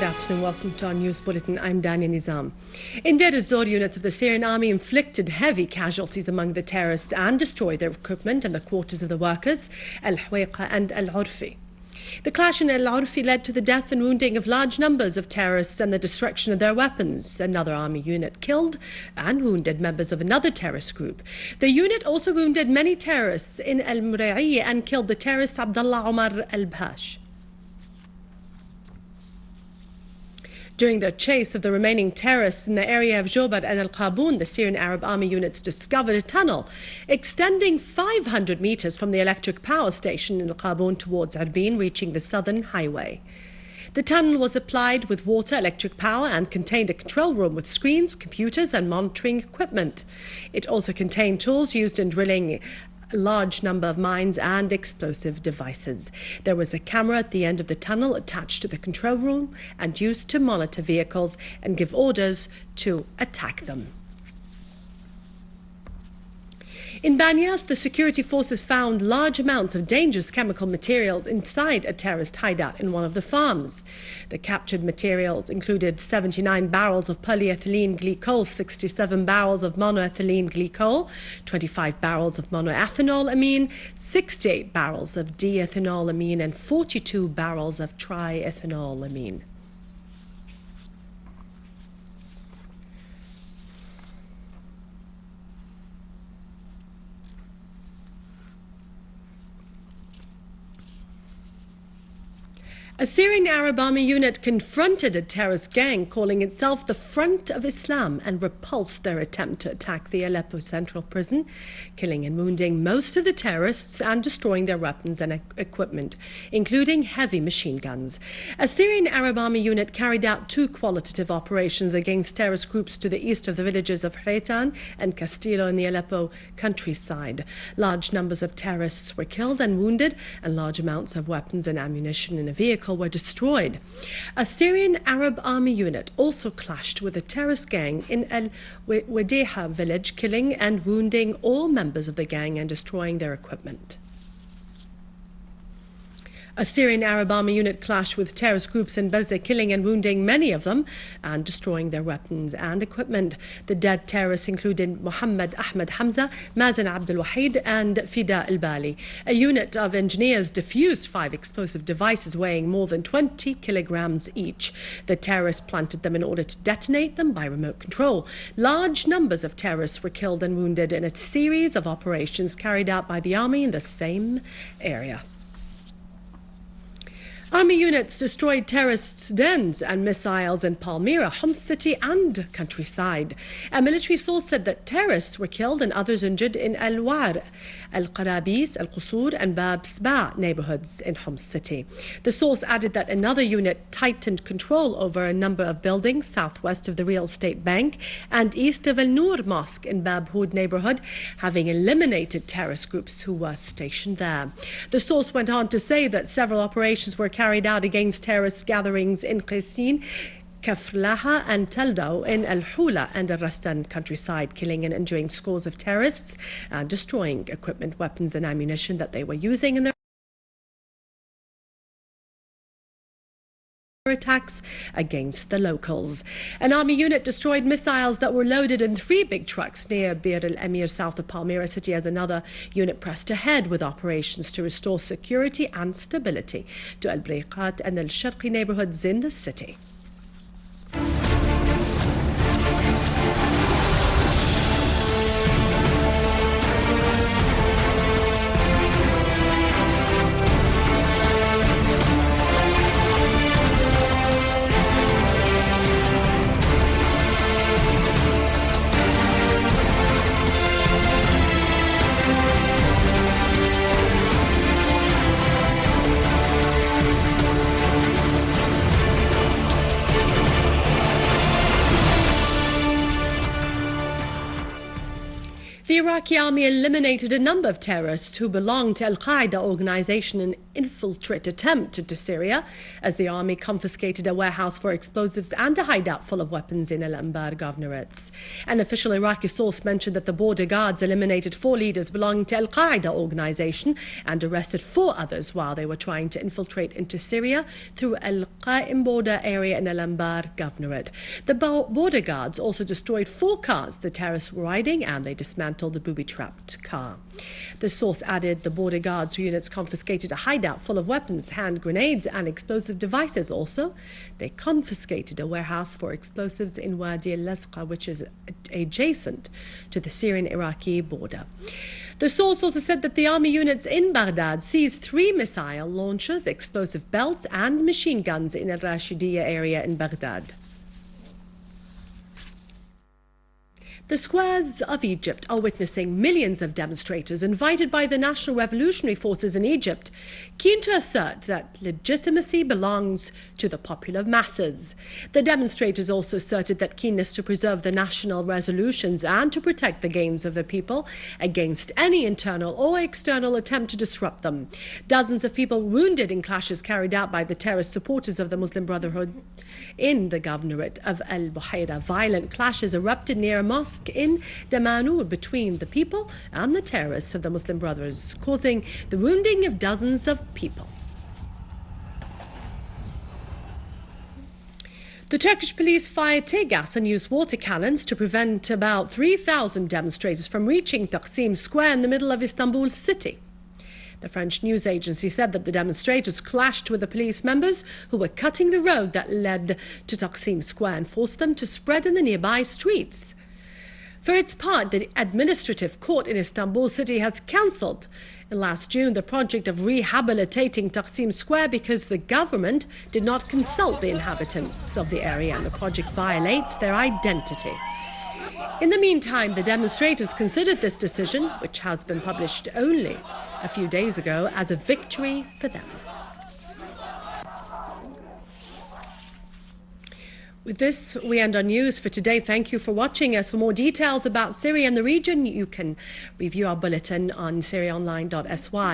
Good afternoon. Welcome to our news bulletin. I'm Dania Nizam. In Deir ez-Zor, units of the Syrian army inflicted heavy casualties among the terrorists and destroyed their equipment and the quarters of the workers, Al-Huwaiqa and Al-Urfi. The clash in Al-Urfi led to the death and wounding of large numbers of terrorists and the destruction of their weapons. Another army unit killed and wounded members of another terrorist group. The unit also wounded many terrorists in Al-Murai'iyya and killed the terrorist Abdullah Omar al-Bash. During the chase of the remaining terrorists in the area of Jobar and Al-Qaboon, the Syrian Arab Army units discovered a tunnel extending 500 meters from the electric power station in Al-Qaboon towards Arbin, reaching the southern highway. The tunnel was applied with water, electric power, and contained a control room with screens, computers, and monitoring equipment. It also contained tools used in drilling a large number of mines and explosive devices. There was a camera at the end of the tunnel attached to the control room and used to monitor vehicles and give orders to attack them. In Banyas, the security forces found large amounts of dangerous chemical materials inside a terrorist hideout in one of the farms. The captured materials included 79 barrels of polyethylene glycol, 67 barrels of monoethylene glycol, 25 barrels of monoethanolamine, 68 barrels of diethanolamine, and 42 barrels of triethanolamine. A Syrian Arab Army unit confronted a terrorist gang calling itself the Front of Islam and repulsed their attempt to attack the Aleppo Central Prison, killing and wounding most of the terrorists and destroying their weapons and equipment, including heavy machine guns. A Syrian Arab Army unit carried out 2 qualitative operations against terrorist groups to the east of the villages of Khaitan and Castillo in the Aleppo countryside. Large numbers of terrorists were killed and wounded, and large amounts of weapons and ammunition in a vehicle were destroyed. A Syrian Arab Army unit also clashed with a terrorist gang in Al-Wadeha village, killing and wounding all members of the gang and destroying their equipment. A Syrian Arab Army unit clashed with terrorist groups in Bazda, killing and wounding many of them and destroying their weapons and equipment. The dead terrorists included Muhammad Ahmed Hamza, Mazen Abdul Wahid, and Fida al-Bali. A unit of engineers defused 5 explosive devices weighing more than 20 kilograms each. The terrorists planted them in order to detonate them by remote control. Large numbers of terrorists were killed and wounded in a series of operations carried out by the army in the same area. Army units destroyed terrorists' dens and missiles in Palmyra, Homs city and countryside. A military source said that terrorists were killed and others injured in Al-War, Al-Qarabis, Al-Qusur and Bab Sba neighborhoods in Homs city. The source added that another unit tightened control over a number of buildings southwest of the real estate bank and east of Al-Noor Mosque in Bab Houd neighborhood, having eliminated terrorist groups who were stationed there. The source went on to say that several operations were carried out against terrorist gatherings in Qaisin, Kaflaha and Taldo in Al-Hula and Al-Rastan countryside, killing and injuring scores of terrorists and destroying equipment, weapons and ammunition that they were using in their attacks against the locals. An army unit destroyed missiles that were loaded in 3 big trucks near Bir al-Amir south of Palmyra city as another unit pressed ahead with operations to restore security and stability to Al-Briqat and Al-Sharqi neighborhoods in the city. Iraqi army eliminated a number of terrorists who belonged to Al-Qaeda organization in an infiltrate attempt into Syria, as the army confiscated a warehouse for explosives and a hideout full of weapons in Al-Anbar governorates. An official Iraqi source mentioned that the border guards eliminated 4 leaders belonging to Al-Qaeda organization and arrested 4 others while they were trying to infiltrate into Syria through Al-Qaim border area in Al-Anbar governorate. The border guards also destroyed 4 cars the terrorists were riding, and they dismantled the booby-trapped car. The source added the border guards units confiscated a hideout full of weapons, hand grenades and explosive devices. Also, they confiscated a warehouse for explosives in Wadi al-Lazqa, which is adjacent to the Syrian-Iraqi border. The source also said that the army units in Baghdad seized 3 missile launchers, explosive belts and machine guns in al-Rashidiyya area in Baghdad. The squares of Egypt are witnessing millions of demonstrators invited by the National Revolutionary Forces in Egypt, keen to assert that legitimacy belongs to the popular masses. The demonstrators also asserted that keenness to preserve the national resolutions and to protect the gains of the people against any internal or external attempt to disrupt them. Dozens of people wounded in clashes carried out by the terrorist supporters of the Muslim Brotherhood in the governorate of Al-Buhaira. Violent clashes erupted near a mosque in Damanur between the people and the terrorists of the Muslim Brothers, causing the wounding of dozens of people. The Turkish police fired tear gas and used water cannons to prevent about 3,000 demonstrators from reaching Taksim Square in the middle of Istanbul city. The French news agency said that the demonstrators clashed with the police members who were cutting the road that led to Taksim Square and forced them to spread in the nearby streets. For its part, the administrative court in Istanbul city has cancelled in last June the project of rehabilitating Taksim Square because the government did not consult the inhabitants of the area and the project violates their identity. In the meantime, the demonstrators considered this decision, which has been published only a few days ago, as a victory for them. With this, we end our news for today. Thank you for watching us. For more details about Syria and the region, you can review our bulletin on syriaonline.sy.